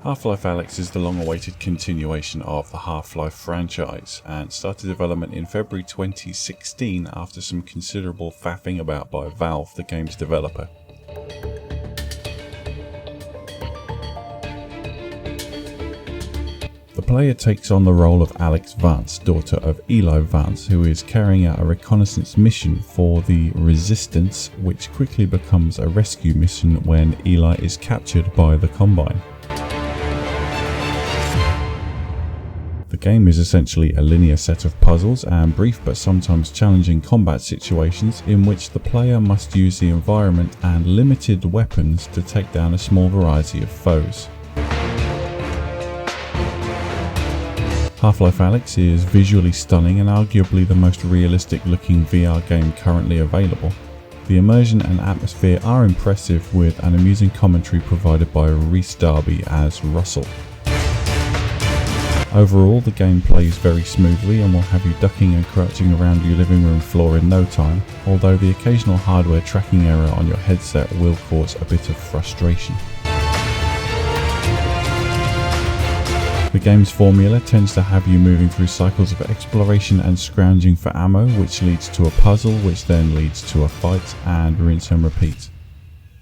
Half-Life Alyx is the long-awaited continuation of the Half-Life franchise and started development in February 2016 after some considerable faffing about by Valve, the game's developer. The player takes on the role of Alyx Vance, daughter of Eli Vance, who is carrying out a reconnaissance mission for the Resistance, which quickly becomes a rescue mission when Eli is captured by the Combine. The game is essentially a linear set of puzzles and brief but sometimes challenging combat situations in which the player must use the environment and limited weapons to take down a small variety of foes. Half-Life Alyx is visually stunning and arguably the most realistic looking VR game currently available. The immersion and atmosphere are impressive, with an amusing commentary provided by Rhys Darby as Russell. Overall, the game plays very smoothly and will have you ducking and crouching around your living room floor in no time, although the occasional hardware tracking error on your headset will cause a bit of frustration. The game's formula tends to have you moving through cycles of exploration and scrounging for ammo, which leads to a puzzle, which then leads to a fight, and rinse and repeat.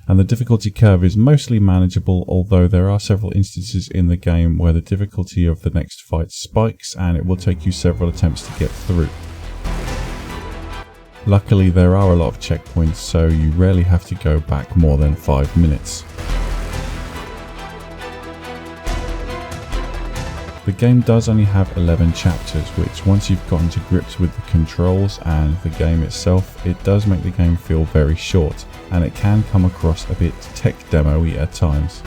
And the difficulty curve is mostly manageable, although there are several instances in the game where the difficulty of the next fight spikes and it will take you several attempts to get through. Luckily, there are a lot of checkpoints, so you rarely have to go back more than 5 minutes. The game does only have 11 chapters, which once you've gotten to grips with the controls and the game itself, it does make the game feel very short, and it can come across a bit tech demo-y at times.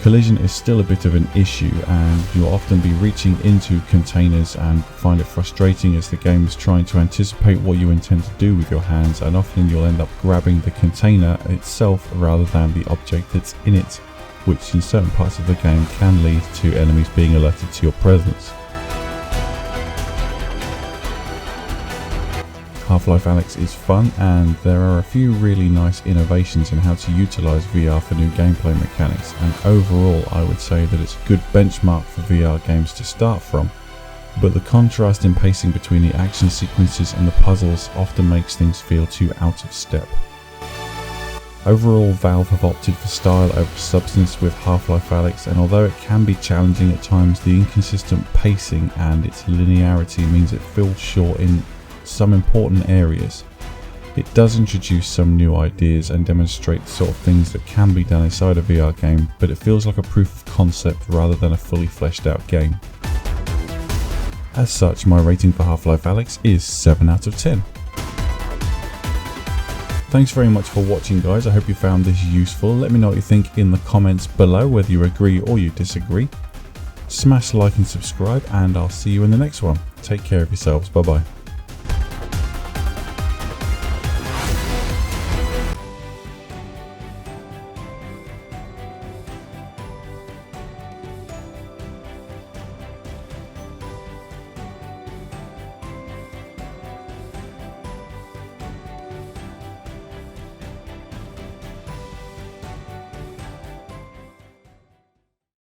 Collision is still a bit of an issue, and you'll often be reaching into containers and find it frustrating as the game is trying to anticipate what you intend to do with your hands, and often you'll end up grabbing the container itself rather than the object that's in it, which in certain parts of the game can lead to enemies being alerted to your presence. Half-Life Alyx is fun, and there are a few really nice innovations in how to utilise VR for new gameplay mechanics, and overall I would say that it's a good benchmark for VR games to start from, but the contrast in pacing between the action sequences and the puzzles often makes things feel too out of step. Overall, Valve have opted for style over substance with Half-Life Alyx, and although it can be challenging at times, the inconsistent pacing and its linearity means it feels short in some important areas. It does introduce some new ideas and demonstrate the sort of things that can be done inside a VR game, but it feels like a proof of concept rather than a fully fleshed out game. As such, my rating for Half-Life Alyx is 7 out of 10. Thanks very much for watching, guys. I hope you found this useful. Let me know what you think in the comments below, whether you agree or you disagree. Smash like and subscribe, and I'll see you in the next one. Take care of yourselves. Bye bye.